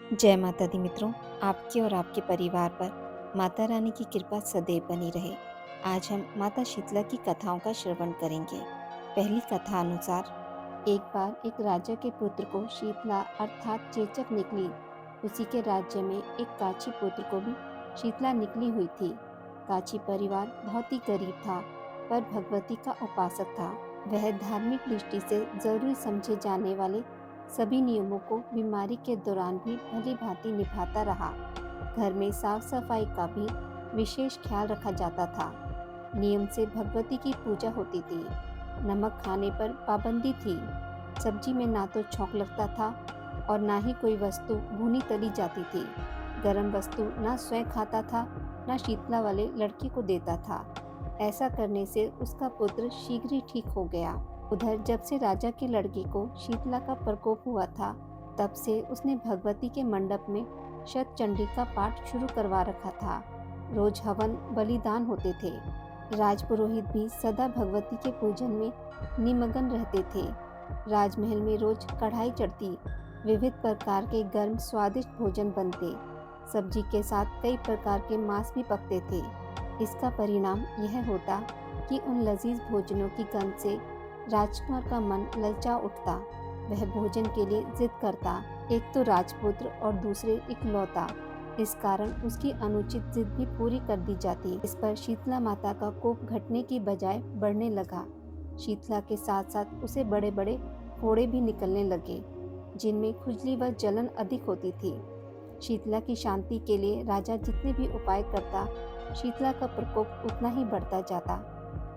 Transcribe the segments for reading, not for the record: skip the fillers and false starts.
जय माता दी मित्रों। आपके और आपके परिवार पर माता रानी की कृपा सदैव बनी रहे। आज हम माता शीतला की कथाओं का श्रवण करेंगे। पहली कथा अनुसार, एक बार एक राजा के पुत्र को शीतला अर्थात चेचक निकली। उसी के राज्य में एक काची पुत्र को भी शीतला निकली हुई थी। काची परिवार बहुत ही गरीब था, पर भगवती का उपासक था। वह धार्मिक दृष्टि से जरूरी समझे जाने वाले सभी नियमों को बीमारी के दौरान भी भली भांति निभाता रहा। घर में साफ सफाई का भी विशेष ख्याल रखा जाता था। नियम से भगवती की पूजा होती थी। नमक खाने पर पाबंदी थी। सब्जी में ना तो छौंक लगता था और ना ही कोई वस्तु भुनी तली जाती थी। गर्म वस्तु ना स्वयं खाता था, ना शीतला वाले लड़के को देता था। ऐसा करने से उसका पुत्र शीघ्र ही ठीक हो गया। उधर जब से राजा के लड़के को शीतला का प्रकोप हुआ था, तब से उसने भगवती के मंडप में शतचंडी का पाठ शुरू करवा रखा था। रोज हवन बलिदान होते थे। राजपुरोहित भी सदा भगवती के पूजन में निमग्न रहते थे। राजमहल में रोज कढ़ाई चढ़ती, विविध प्रकार के गर्म स्वादिष्ट भोजन बनते। सब्जी के साथ कई प्रकार के मांस भी पकते थे। इसका परिणाम यह होता कि उन लजीज भोजनों की गंध से राजकुमार का मन ललचा उठता। वह भोजन के लिए जिद करता, एक तो राजपुत्र और दूसरे इकलौता। इस कारण उसकी अनुचित जिद भी पूरी कर दी जाती। इस पर शीतला माता का कोप घटने की बजाय बढ़ने लगा। शीतला के साथ साथ उसे बड़े बड़े फोड़े भी निकलने लगे, जिनमें खुजली व जलन अधिक होती थी। शीतला की शांति के लिए राजा जितने भी उपाय करता, शीतला का प्रकोप उतना ही बढ़ता जाता,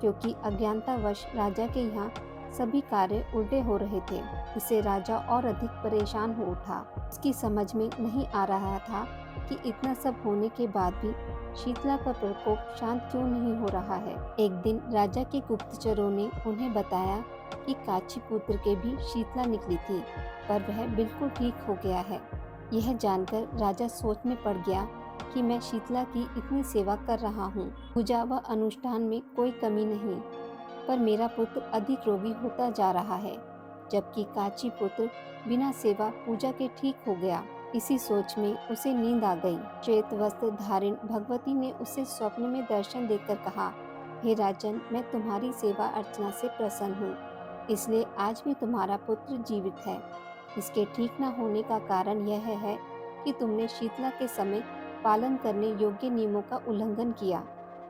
क्योंकि अज्ञानतावश राजा के यहाँ सभी कार्य उल्टे हो रहे थे। इससे राजा और अधिक परेशान हो उठा। उसकी समझ में नहीं आ रहा था कि इतना सब होने के बाद भी शीतला का प्रकोप शांत क्यों नहीं हो रहा है। एक दिन राजा के गुप्तचरों ने उन्हें बताया कि काची पुत्र के भी शीतला निकली थी, पर वह बिल्कुल ठीक हो गया है। यह जानकर राजा सोच में पड़ गया कि मैं शीतला की इतनी सेवा कर रहा हूँ, पूजा व अनुष्ठान में कोई कमी नहीं, पर मेरा पुत्र अधिक रोगी होता जा रहा है, जबकि काची पुत्र बिना सेवा पूजा के ठीक हो गया। इसी सोच में उसे नींद आ गई। श्वेत वस्त्र धारण भगवती ने उसे स्वप्न में दर्शन देकर कहा, हे राजन, मैं तुम्हारी सेवा अर्चना से प्रसन्न हूँ, इसलिए आज भी तुम्हारा पुत्र जीवित है। इसके ठीक न होने का कारण यह है कि तुमने शीतला के समय पालन करने योग्य नियमों का उल्लंघन किया।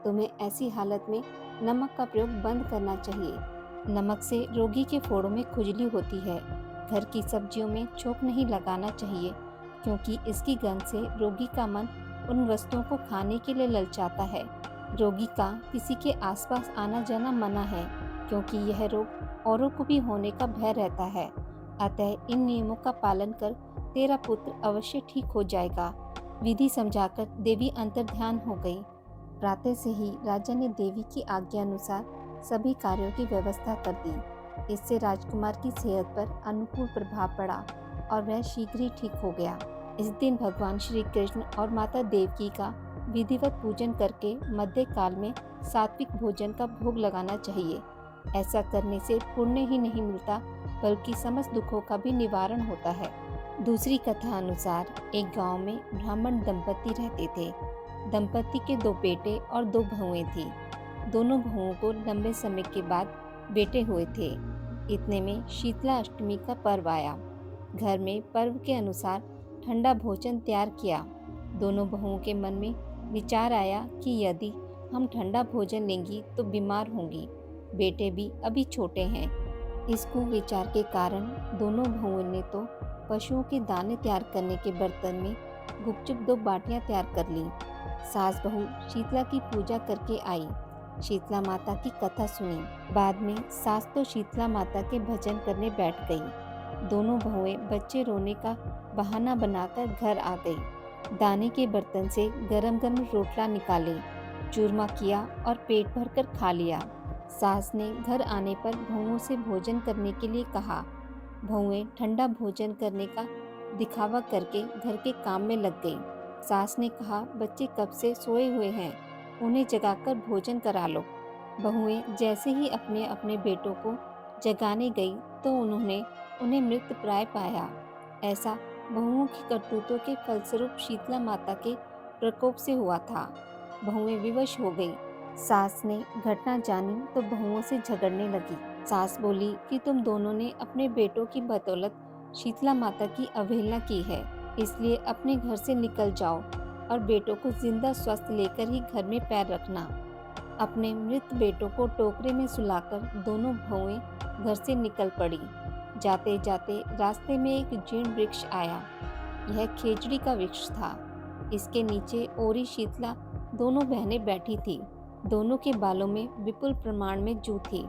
तुम्हें ऐसी हालत में नमक का प्रयोग बंद करना चाहिए। नमक से रोगी के फोड़ों में खुजली होती है। घर की सब्जियों में छोंक नहीं लगाना चाहिए, क्योंकि इसकी गंध से रोगी का मन उन वस्तुओं को खाने के लिए ललचाता है। रोगी का किसी के आसपास आना जाना मना है, क्योंकि यह रोग औरों को भी होने का भय रहता है। अतः इन नियमों का पालन कर तेरा पुत्र अवश्य ठीक हो जाएगा। विधि समझाकर देवी अंतर्ध्यान हो गई। प्रातः से ही राजा ने देवी की आज्ञा अनुसार सभी कार्यों की व्यवस्था कर दी। इससे राजकुमार की सेहत पर अनुकूल प्रभाव पड़ा और वह शीघ्र ही ठीक हो गया। इस दिन भगवान श्री कृष्ण और माता देवकी का विधिवत पूजन करके मध्य काल में सात्विक भोजन का भोग लगाना चाहिए। ऐसा करने से पुण्य ही नहीं मिलता, बल्कि समस्त दुखों का भी निवारण होता है। दूसरी कथा अनुसार, एक गांव में ब्राह्मण दंपति रहते थे। दंपति के 2 बेटे और 2 बहुएं थी। दोनों बहुओं को लंबे समय के बाद बेटे हुए थे। इतने में शीतला अष्टमी का पर्व आया। घर में पर्व के अनुसार ठंडा भोजन तैयार किया। दोनों बहुओं के मन में विचार आया कि यदि हम ठंडा भोजन लेंगी तो बीमार होंगी। बेटे भी अभी छोटे हैं। इस कुविचार के कारण दोनों बहुओं ने तो पशुओं के दाने तैयार करने के बर्तन में गुपचुप 2 बाटियां तैयार कर ली। सास बहू शीतला की पूजा करके आई। शीतला माता की कथा सुनी। बाद में सास तो शीतला माता के भजन करने बैठ गई। दोनों बहुएं बच्चे रोने का बहाना बनाकर घर आ गई। दाने के बर्तन से गरम गरम रोटला निकाले, चूरमा किया और पेट भरकर खा लिया। सास ने घर आने पर बहुओं से भोजन करने के लिए कहा। बहुएं ठंडा भोजन करने का दिखावा करके घर के काम में लग गई। सास ने कहा, बच्चे कब से सोए हुए हैं, उन्हें जगाकर भोजन करा लो। बहुएं जैसे ही अपने अपने बेटों को जगाने गई तो उन्होंने उन्हें मृत प्राय पाया। ऐसा बहुओं की करतूतों के फलस्वरूप शीतला माता के प्रकोप से हुआ था। बहुएं विवश हो गई। सास ने घटना जानी तो बहुओं से झगड़ने लगी। सास बोली कि तुम दोनों ने अपने बेटों की बदौलत शीतला माता की अवहेलना की है, इसलिए अपने घर से निकल जाओ और बेटों को जिंदा स्वस्थ लेकर ही घर में पैर रखना। अपने मृत बेटों को टोकरे में सुलाकर दोनों बहुएं घर से निकल पड़ी। जाते जाते रास्ते में एक जीर्ण वृक्ष आया। यह खेजड़ी का वृक्ष था। इसके नीचे ओरी शीतला दोनों बहनें बैठी थी। दोनों के बालों में विपुल प्रमाण में जू थी।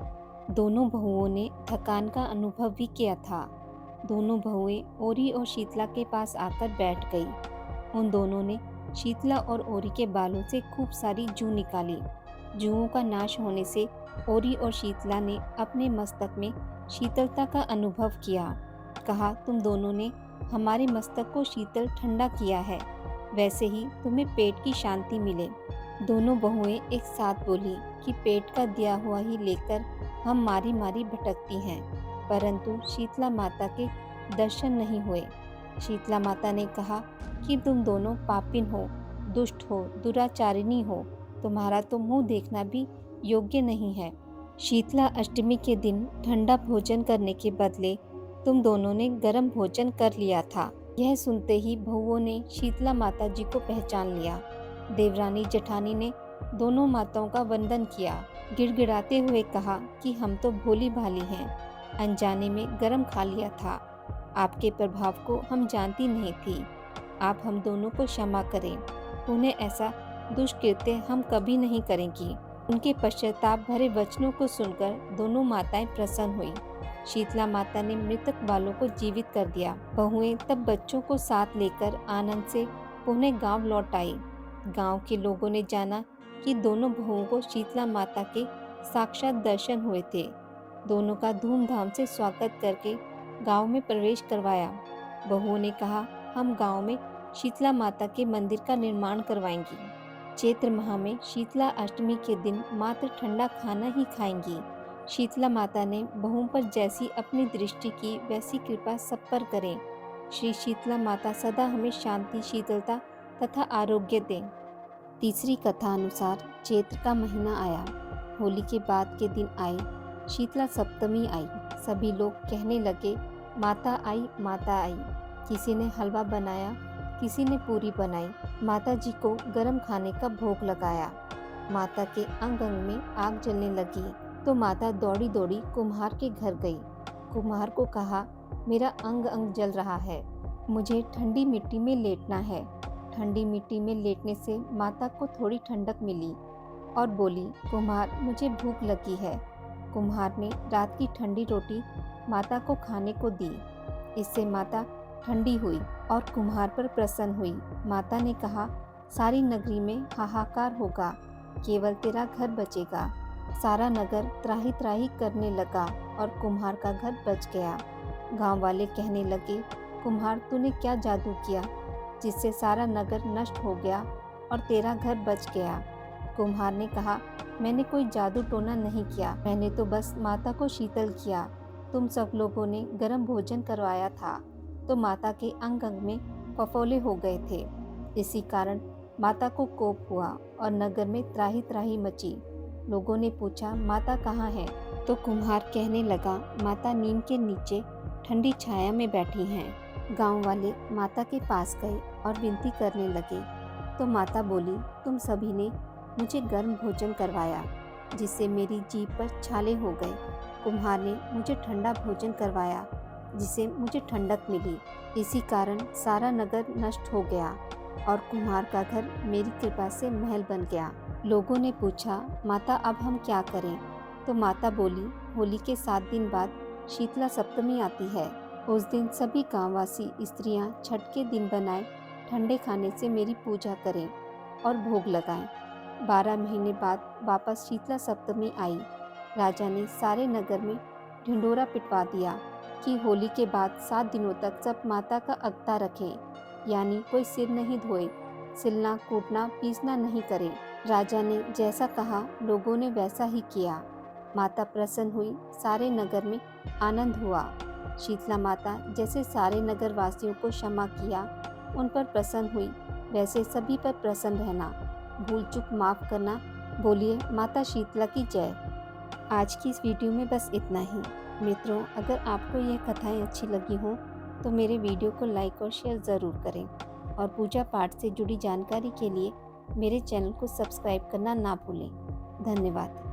दोनों बहुओं ने थकान का अनुभव भी किया था। दोनों बहुएं ओरी और शीतला के पास आकर बैठ गई। उन दोनों ने शीतला और ओरी के बालों से खूब सारी जू निकाली। जूओं का नाश होने से ओरी और शीतला ने अपने मस्तक में शीतलता का अनुभव किया। कहा, तुम दोनों ने हमारे मस्तक को शीतल ठंडा किया है, वैसे ही तुम्हें पेट की शांति मिले। दोनों बहुएं एक साथ बोली कि पेट का दिया हुआ ही लेकर हम मारी मारी भटकती हैं, परंतु शीतला माता के दर्शन नहीं हुए। शीतला माता ने कहा कि तुम दोनों पापिन हो, दुष्ट हो, दुराचारिणी हो, तुम्हारा तो मुंह देखना भी योग्य नहीं है। शीतला अष्टमी के दिन ठंडा भोजन करने के बदले तुम दोनों ने गर्म भोजन कर लिया था। यह सुनते ही बहुओं ने शीतला माता जी को पहचान लिया। देवरानी जेठानी ने दोनों माताओं का वंदन किया। गिड़गिड़ाते हुए कहा कि हम तो भोली भाली हैं, अनजाने में गर्म खा लिया था। आपके प्रभाव को हम जानती नहीं थी। आप हम दोनों को क्षमा करें। उन्हें ऐसा दुष्कृत्य हम कभी नहीं करेंगी। उनके पश्चाताप भरे वचनों को सुनकर दोनों माताएं प्रसन्न हुई। शीतला माता ने मृतक बालों को जीवित कर दिया। बहुएं तब बच्चों को साथ लेकर आनंद से पुनः गांव लौट आई। गांव के लोगों ने जाना कि दोनों बहुओं को शीतला माता के साक्षात दर्शन हुए थे। दोनों का धूमधाम से स्वागत करके गांव में प्रवेश करवाया। बहुओं ने कहा, हम गांव में शीतला माता के मंदिर का निर्माण करवाएंगी। चैत्र माह में शीतला अष्टमी के दिन मात्र ठंडा खाना ही खाएंगी। शीतला माता ने बहुओं पर जैसी अपनी दृष्टि की वैसी कृपा सब पर करें। श्री शीतला माता सदा हमें शांति, शीतलता तथा आरोग्य दें। तीसरी कथा अनुसार चैत्र का महीना आया। होली के बाद के दिन आए। शीतला सप्तमी आई। सभी लोग कहने लगे, माता आई, माता आई। किसी ने हलवा बनाया, किसी ने पूरी बनाई। माता जी को गर्म खाने का भोग लगाया। माता के अंग अंग में आग जलने लगी तो माता दौड़ी दौड़ी कुम्हार के घर गई। कुम्हार को कहा, मेरा अंग अंग जल रहा है, मुझे ठंडी मिट्टी में लेटना है। ठंडी मिट्टी में लेटने से माता को थोड़ी ठंडक मिली और बोली, कुम्हार, मुझे भूख लगी है। कुम्हार ने रात की ठंडी रोटी माता को खाने को दी। इससे माता ठंडी हुई और कुम्हार पर प्रसन्न हुई। माता ने कहा, सारी नगरी में हाहाकार होगा, केवल तेरा घर बचेगा। सारा नगर त्राही त्राही करने लगा और कुम्हार का घर बच गया। गांव वाले कहने लगे, कुम्हार, तूने क्या जादू किया जिससे सारा नगर नष्ट हो गया और तेरा घर बच गया। कुम्हार ने कहा, मैंने कोई जादू टोना नहीं किया, मैंने तो बस माता को शीतल किया। तुम सब लोगों ने गर्म भोजन करवाया था तो माता के अंग अंग में फफोले हो गए थे। इसी कारण माता को कोप हुआ और नगर में त्राही त्राही मची। लोगों ने पूछा, माता कहाँ है? तो कुम्हार कहने लगा, माता नीम के नीचे ठंडी छाया में बैठी हैं। गांव वाले माता के पास गए और विनती करने लगे तो माता बोली, तुम सभी ने मुझे गर्म भोजन करवाया जिससे मेरी जीभ पर छाले हो गए। कुम्हार ने मुझे ठंडा भोजन करवाया जिससे मुझे ठंडक मिली। इसी कारण सारा नगर नष्ट हो गया और कुम्हार का घर मेरी कृपा से महल बन गया। लोगों ने पूछा, माता अब हम क्या करें? तो माता बोली, होली के 7 दिन बाद शीतला सप्तमी आती है। उस दिन सभी गांववासी स्त्रियां छठ के दिन बनाए ठंडे खाने से मेरी पूजा करें और भोग लगाएं। 12 महीने बाद वापस शीतला सप्तमी आई। राजा ने सारे नगर में ढिंढोरा पिटवा दिया कि होली के बाद 7 दिनों तक सब माता का अगता रखें, यानी कोई सिर नहीं धोए, सिलना, कूटना, पीसना नहीं करे। राजा ने जैसा कहा लोगों ने वैसा ही किया। माता प्रसन्न हुई, सारे नगर में आनंद हुआ। शीतला माता जैसे सारे नगर वासियों को क्षमा किया, उन पर प्रसन्न हुई, वैसे सभी पर प्रसन्न रहना, भूल चूक माफ़ करना। बोलिए माता शीतला की जय। आज की इस वीडियो में बस इतना ही। मित्रों, अगर आपको यह कथाएं अच्छी लगी हों तो मेरे वीडियो को लाइक और शेयर ज़रूर करें और पूजा पाठ से जुड़ी जानकारी के लिए मेरे चैनल को सब्सक्राइब करना ना भूलें। धन्यवाद।